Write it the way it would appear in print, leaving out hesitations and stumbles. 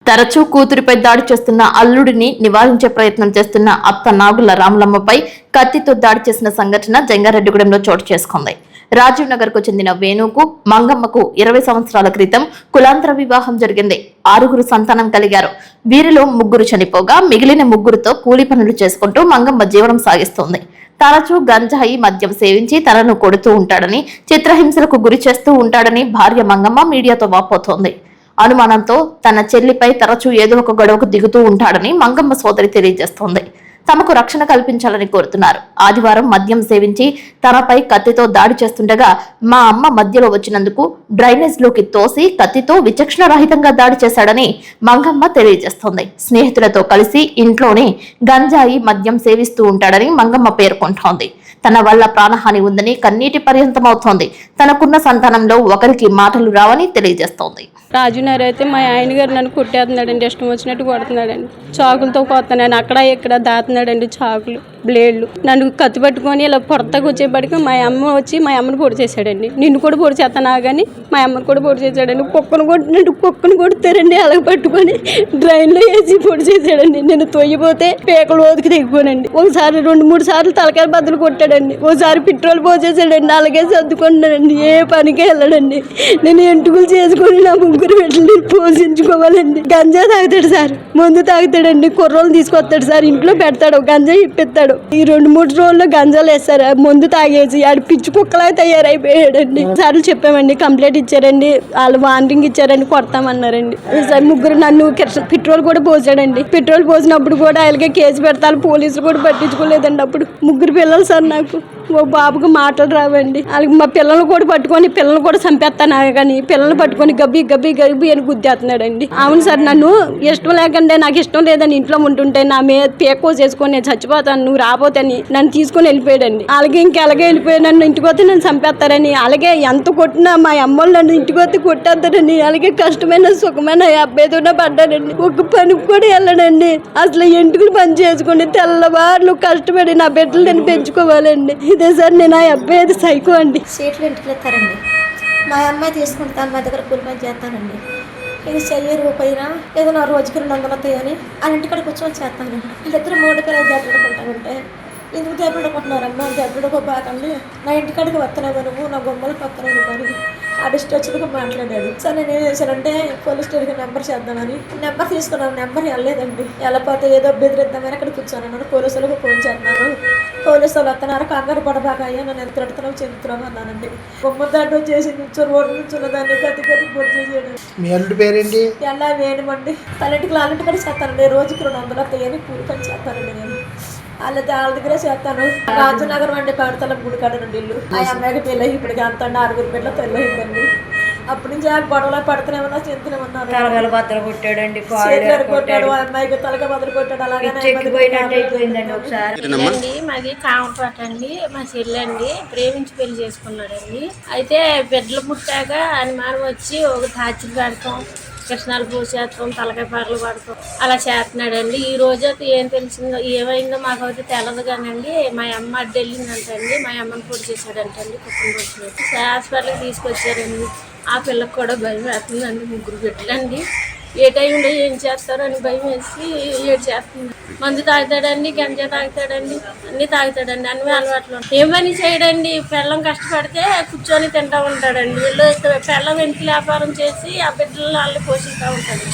తరచూ కూతురిపై దాడి చేస్తున్న అల్లుడిని నివారించే ప్రయత్నం చేస్తున్న అత్త నాగుల రామలమ్మపై కత్తితో దాడి చేసిన సంఘటన జంగారెడ్డిగూడెంలో చోటు చేసుకుంది. రాజీవ్ నగర్ కు చెందిన వేణుకు మంగమ్మకు 20 సంవత్సరాల క్రితం కులాంతర వివాహం జరిగింది. 6 సంతానం కలిగారు. వీరిలో 3 చనిపోగా మిగిలిన 3తో కూలి పనులు చేసుకుంటూ మంగమ్మ జీవనం సాగిస్తోంది. తరచూ గంజాయి మద్యం సేవించి తనను కొడుతూ ఉంటాడని, చిత్రహింసలకు గురి చేస్తూ ఉంటాడని భార్య మంగమ్మ మీడియాతో వాపోతోంది. అనుమానంతో తన చెల్లిపై తరచూ ఏదో ఒక గొడవకు దిగుతూ ఉంటాడని మంగమ్మ సోదరి తెలియజేస్తోంది. తమకు రక్షణ కల్పించాలని కోరుతున్నారు. ఆదివారం మద్యం సేవించి తనపై కత్తితో దాడి చేస్తుండగా మా అమ్మ మధ్యలో వచ్చినందుకు డ్రైనేజ్ లోకి తోసి కత్తితో విచక్షణ రహితంగా దాడి చేశాడని మంగమ్మ తెలియజేస్తోంది. స్నేహితులతో కలిసి ఇంట్లోనే గంజాయి మద్యం సేవిస్తూ ఉంటాడని మంగమ్మ పేర్కొంటోంది. తన వల్ల ప్రాణహాని ఉందని కన్నీటి పర్యంతమవుతోంది. తనకున్న సంతానంలో ఒకరికి మాటలు రావని తెలియజేస్తోంది. రాజునగర్ అయితే మా ఆయన గారు నన్ను కొట్టేస్తున్నాడండి, ఇష్టం వచ్చినట్టు కొడుతున్నాడండి. చాకులతో కొడుతున్నాను, అక్కడ ఇక్కడ దాతున్నాడండి చాకులు, బ్లేడ్లు. నన్ను కత్తి పట్టుకొని ఇలా పొరతకు వచ్చేప్పటికి మా అమ్మ వచ్చి మా అమ్మని పొడి చేశాడండి. నిన్ను కూడా పొడి చేస్తానా కానీ మా అమ్మని కూడా పొడి చేశాడండి. కుక్కను కొడతారండి, అలాగ పట్టుకొని డ్రైన్లో వేసి పొడి చేశాడండి. నేను తొయ్యిపోతే పేకలు ఓదికి తెగిపోనండి. ఒకసారి 2-3 సార్లు తలకాయ బద్దలు కొట్టాడండి. ఒకసారి పెట్రోల్ పోసేసాడండి. అలాగే సర్దుకుంటాడండి, ఏ పనికి వెళ్ళడండి. నేను ఎంటుకలు చేసుకొని నా 3 బిడ్డలు పోషించుకోవాలండి. గంజా తాగుతాడు సార్, మందు తాగుతాడండి, కుర్రోలు తీసుకొస్తాడు సార్, ఇంట్లో పెడతాడు, గంజా ఇప్పిస్తాడు. ఈ 2-3 రోజుల్లో గంజాలు వేస్తారు, మందు తాగేసి ఆడు పిచ్చి కుక్కలా తయారైపోయాడండి. సార్లు చెప్పామండి, కంప్లైంట్ ఇచ్చారండి, వాళ్ళు వార్నింగ్ ఇచ్చారండి, కొడతామన్నారండి. సార్ 3 నన్ను పెట్రోల్ కూడా పోసాడండి. పెట్రోల్ పోసినప్పుడు కూడా అలాగే కేసు పెడతారు, పోలీసులు కూడా పట్టించుకోలేదండి. అప్పుడు 3 పిల్లలు సార్ నాకు. ఓ బాబుకి మాటలు రావండి. అలాగే మా పిల్లలు కూడా పట్టుకొని పిల్లలు కూడా చంపేస్తాను కానీ పిల్లలు పట్టుకొని గబ్బి అని గుద్దేస్తున్నాడండి. అవును సార్, నన్ను ఇష్టం లేకుండా నాకు ఇష్టం లేదని ఇంట్లో ఉంటుంటే నా మీద పేకో చేసుకొని నేను చచ్చిపోతాను, నువ్వు రాబోతని నన్ను తీసుకొని వెళ్ళిపోయాడండి. అలాగే ఇంకెలాగే వెళ్ళిపోయాడు, నన్ను ఇంటికి వస్తే నన్ను చంపేస్తారని. అలాగే ఎంత కొట్టినా మా అమ్మలు నన్ను ఇంటికి వస్తే కొట్టేస్తారండి. అలాగే కష్టమైన సుఖమైన అబ్బాయితోనే పడ్డానండి. ఒక పనికి కూడా వెళ్ళడండి. అసలు ఎంటుకులు పని చేసుకుని తెల్లవారులు కష్టపడి నా బిడ్డలు నేను పెంచుకోవాలండి. ఇదే సార్, నేను ఆ అబ్బాయి సైకో అండి. సీట్లు ఇంటికి ఇస్తారండి, మా అమ్మాయి తీసుకుంటాను, మా దగ్గర కూలి పని చేస్తానండి. ఇది చెయ్యరు పైన ఏదో నా రోజుకి 200 వస్తాయని ఆ ఇంటికాడ కూర్చొని చేస్తాను. వీళ్ళిద్దరు 3 పిల్లలు దెబ్బలుకుంటామంటే ఎందుకు దెబ్బలుకుంటున్నారమ్మా, దెబ్బలుకోబాకండి, నా ఇంటికాడికి వస్తున్నావు నువ్వు, నా బొమ్మలు పక్కన అని అడిస్ట్ వచ్చినగా మాట్లాడాడు. సార్ నేను ఏం చేశానంటే పోలీస్ స్టేషన్కి నెంబర్ చేద్దామని నెంబర్ తీసుకున్నాను. నెంబర్ వెళ్ళలేదండి. వెళ్ళకపోతే ఏదో బెదిరిద్దామని అక్కడ కూర్చోను. పోలీసులకు ఫోన్ చేస్తున్నాను. పోలీసు వాళ్ళు వస్తున్నారు, కంగారు పడబాక అయ్యా, నన్ను ఎంత తిడుతున్నావు చెందుతున్నావు అన్నానండి. బొమ్మ దాంట్లో చేసి రోడ్డు నుంచి ఉన్నదాన్ని కత్తి పొడి చేసాడు. మీ అల్లుడి పేరేంటి? ఎలా వేయమండి, తల్లింటికి వాళ్ళింటి కూడా చేస్తానండి. రోజుకి 200 వస్తాయని కూలి పని చేస్తానండి. నేను వాళ్ళ దగ్గరే చేస్తాను. రాజనగరం అండి, పాడతల గుడికాడ నుండి ఇల్లు. ఆ అమ్మాయికి పెళ్ళి ఇప్పటికి అంత 6 బిడ్డలు పెళ్ళయిందండి. అప్పటి నుంచి ఆ గొడవలో పడుతున్నామన్నా చెందుతున్నామన్నారు. కొట్టాడు, అమ్మాయికి తలక బదులు కొట్టాడు. అలాగే మాది కామపాట అండి. మా చెల్లండి ప్రేమించి పెళ్లి చేసుకున్నాడండి. అయితే బిడ్డలు పుట్టాక అనుమానం వచ్చి ఒక తాచిలు పెడతాం, కృష్ణాలు పూసేస్తాం, తలకాయ పాటలు పడతాం, అలా చేస్తున్నాడండి. ఈ రోజు అయితే ఏం తెలిసిందో ఏమైందో మాకు అయితే తెలదు కానండి. మా అమ్మ అడ్డు వెళ్ళిందంటండి, మా అమ్మని పొడి చేశాడంటండి, కుక్కను పొడిచినట్టు. హాస్పిటల్కి తీసుకొచ్చారండి. ఆ పిల్లకి కూడా భయం వేస్తుందండి. 3 బిడ్డలండి. ఏ టైంలో ఏం చేస్తారో అని భయం వేసి ఏడు చేస్తుంది. మందు తాగుతాడండి, గంజా తాగుతాడండి, అన్నీ తాగుతాడండి, అన్ని అలవాట్లు. ఏం పని చేయడండి, పిల్లం కష్టపడితే కూర్చొని తింటూ ఉంటాడండి. వీళ్ళు పిల్లం వెంటి వ్యాపారం చేసి ఆ బిడ్డలను వాళ్ళు పోషిస్తూ ఉంటాడు.